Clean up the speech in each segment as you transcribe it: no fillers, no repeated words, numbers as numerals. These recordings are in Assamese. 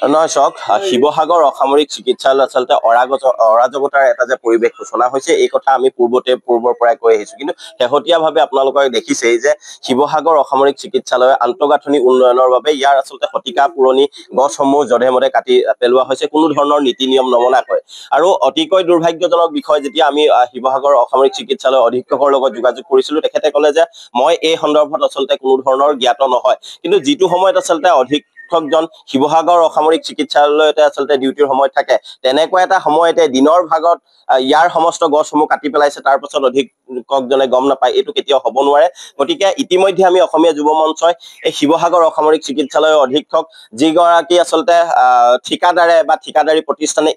নহয় চাওক, শিৱসাগৰ অসামৰিক চিকিৎসালয় আচলতে অৰাজকতাৰ এটা যে পৰিৱেশ সূচনা হৈছে এই কথা আমি পূৰ্বৰ পৰাই কৈ আহিছো, কিন্তু শেহতীয়াভাৱে আপোনালোকে দেখিছেই যে শিৱসাগৰ অসামৰিক চিকিৎসালয়ৰ আন্তঃগাঁথনি উন্নয়নৰ বাবে ইয়াৰ আচলতে শতিকা পুৰণি গছসমূহ জধে মধে কাটি পেলোৱা হৈছে কোনো ধৰণৰ নীতি নিয়ম নমনাকৈ। আৰু অতিকৈ দুৰ্ভাগ্যজনক বিষয়, যেতিয়া আমি শিৱসাগৰ অসামৰিক চিকিৎসালয়ৰ অধীক্ষকৰ লগত যোগাযোগ কৰিছিলো, তেখেতে ক'লে যে মই এই সন্দৰ্ভত আচলতে কোনো ধৰণৰ জ্ঞাত নহয়। কিন্তু যিটো সময়ত আচলতে অধীক্ষকজন শিৱসাগৰ অসামৰিক চিকিৎসালয়তে আচলতে ডিউটিৰ সময়ত থাকে, তেনেকুৱা এটা সময়তে দিনৰ ভাগত ইয়াৰ সমস্ত গছসমূহ কাটি পেলাইছে, তাৰ পাছত অধীক্ষকজনে গম নাপায়, এইটো কেতিয়াও হ'ব নোৱাৰে। গতিকে ইতিমধ্যে আমি অসমীয়া যুৱ মঞ্চই এই শিৱসাগৰ অসামৰিক চিকিৎসালয়ৰ অধীক্ষক যিগৰাকী আচলতে ঠিকাদাৰে বা ঠিকাদাৰী প্ৰতিষ্ঠানে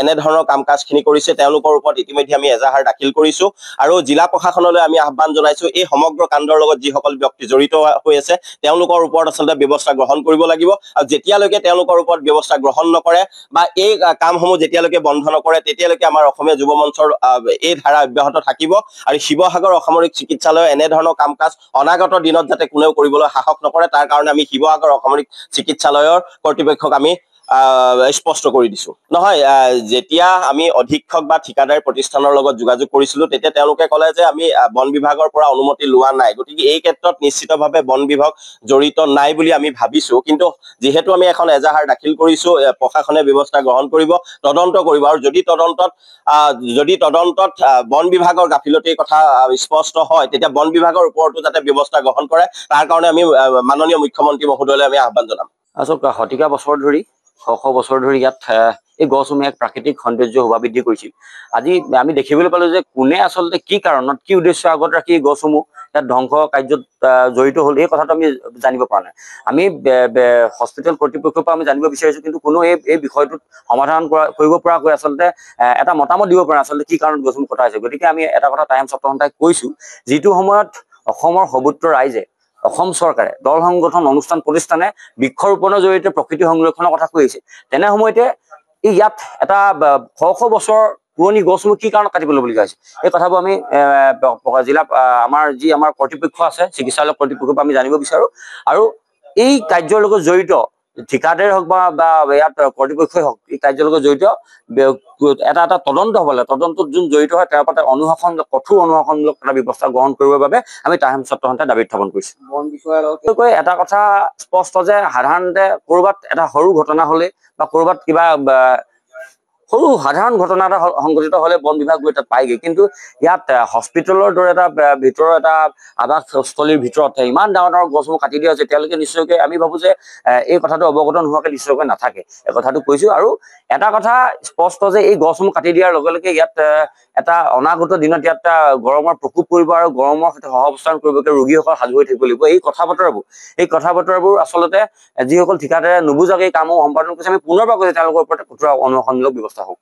এনেধৰণৰ কাম কাজখিনি কৰিছে, তেওঁলোকৰ ওপৰত ইতিমধ্যে আমি এজাহাৰ দাখিল কৰিছো আৰু জিলা প্ৰশাসনলৈ আমি আহ্বান জনাইছো এই সমগ্ৰ কাণ্ডৰ লগত যিসকল ব্যক্তি জড়িত হৈ আছে তেওঁলোকৰ ওপৰত আচলতে ব্যৱস্থা গ্ৰহণ কৰিব লাগিব। আৰু যেতিয়ালৈকে তেওঁলোকৰ ওপৰত ব্যৱস্থা গ্ৰহণ নকৰে বা এই কামসমূহ যেতিয়ালৈকে বন্ধ নকৰে, তেতিয়ালৈকে আমাৰ অসমীয়া যুৱ মঞ্চৰ এই ধাৰা অব্যাহত থাকিব। আৰু শিৱসাগৰ অসামৰিক চিকিৎসালয়ৰ এনেধৰণৰ কাম কাজ অনাগত দিনত যাতে কোনেও কৰিবলৈ সাহস নকৰে, তাৰ কাৰণে আমি শিৱসাগৰ অসামৰিক চিকিৎসালয়ৰ কৰ্তৃপক্ষক আমি স্পষ্ট কৰি দিছো। নহয়, যেতিয়া আমি অধীক্ষক বা ঠিকাদাৰী প্ৰতিষ্ঠানৰ লগত যোগাযোগ কৰিছিলো, তেতিয়া তেওঁলোকে ক'লে যে আমি বন বিভাগৰ পৰা অনুমতি লোৱা নাই, গতিকে এই ক্ষেত্ৰত নিশ্চিতভাৱে বন বিভাগ জড়িত নাই বুলি আমি ভাবিছো। কিন্তু যিহেতু আমি এখন এজাহাৰ দাখিল কৰিছো, প্ৰশাসনে ব্যৱস্থা গ্ৰহণ কৰিব, তদন্ত কৰিব, আৰু যদি তদন্তত বন বিভাগৰ গাফিলতিৰ কথা স্পষ্ট হয়, তেতিয়া বন বিভাগৰ ওপৰতো যাতে ব্যৱস্থা গ্ৰহণ কৰে, তাৰ কাৰণে আমি মাননীয় মুখ্যমন্ত্ৰী মহোদয়লৈ আমি আহ্বান জনাম। আচলতে শতিকা বছৰ ধৰি শ বছৰ ধৰি ইয়াত এই গছসমূহে এক প্ৰাকৃতিক সৌন্দৰ্য শোভা বৃদ্ধি কৰিছিল। আজি আমি দেখিবলৈ পালো যে কোনে আচলতে কি কাৰণত, কি উদ্দেশ্য আগত ৰাখি এই গছসমূহ ইয়াত ধ্বংস কাৰ্যত জড়িত হ'ল, এই কথাটো আমি জানিব পৰা নাই। আমি হস্পিটেল কৰ্তৃপক্ষৰ পৰা আমি জানিব বিচাৰিছো, কিন্তু কোনো এই বিষয়টোত সমাধান কৰিব পৰাকৈ আচলতে এটা মতামত দিব পৰা নাই আচলতে কি কাৰণত গছসমূহ কটা হৈছে। গতিকে আমি এটা কথা টাইম ছাত্ৰসন্থাই কৈছো, যিটো সময়ত অসমৰ সৰ্বত্ৰ ৰাইজে, অসম চৰকাৰে, দল সংগঠন, অনুষ্ঠান প্ৰতিষ্ঠানে বৃক্ষৰোপণৰ জৰিয়তে প্ৰকৃতি সংৰক্ষণৰ কথা কৈ আহিছে, তেনে সময়তে ইয়াত এটা শ বছৰ পুৰণি গছসমূহ কি কাৰণত কাটিবলগীয়া হৈছে, এই কথাবোৰ আমি জিলা আমাৰ কৰ্তৃপক্ষ আছে, চিকিৎসালয় কৰ্তৃপক্ষৰ পৰা আমি জানিব বিচাৰো। আৰু এই কাৰ্যৰ লগত জড়িত ঠিকাদাৰ হওক বা ইয়াত কৰ্তৃপক্ষই হওক, এই কাৰ্যৰ লগত জড়িত এটা তদন্ত হ'ব লাগে। তদন্তত যোন জড়িত হয় তেওঁৰ পৰা কঠোৰ অনুশাসনমূলক এটা ব্যৱস্থা গ্ৰহণ কৰিবৰ বাবে আমি টাইম ছাত্ৰসন্থাই দাবী উত্থাপন কৰিছো। বন বিষয়াৰ লগত এটা কথা স্পষ্ট যে সাধাৰণতে ক'ৰবাত এটা সৰু ঘটনা হ'লে বা ক'ৰবাত কিবা সৰু সাধাৰণ ঘটনা এটা সংঘটিত হ'লে বন বিভাগ গৈ তাত পায়গৈ, কিন্তু ইয়াত হস্পিটেলৰ দৰে এটা ভিতৰৰ এটা আৱাসস্থলীৰ ভিতৰত ইমান ডাঙৰ ডাঙৰ গছসমূহ কাটি দিয়া হৈছে, তেওঁলোকে নিশ্চয়কৈ আমি ভাবো যে এই কথাটো অৱগত নোহোৱাকৈ নিশ্চয়কৈ নাথাকে, এই কথাটো কৈছো। আৰু এটা কথা স্পষ্ট যে এই গছসমূহ কাটি দিয়াৰ লগে লগে ইয়াত এটা অনাগত দিনত ইয়াত এটা গৰমৰ প্ৰকোপ পৰিব আৰু গৰমৰ সৈতে সহাৱস্থান কৰিবকৈ ৰোগীসকল সাজু হৈ থাকিব লাগিব। এই কথা বতৰাবোৰ আচলতে যিসকল ঠিকাদাৰে নুবুজাকৈ এই কামসমূহ সম্পাদন কৰিছে, আমি পুনৰবাৰ কৈছো তেওঁলোকৰ ওপৰত কঠোৰ অনুশাসনমূলক ব্যৱস্থা হওক।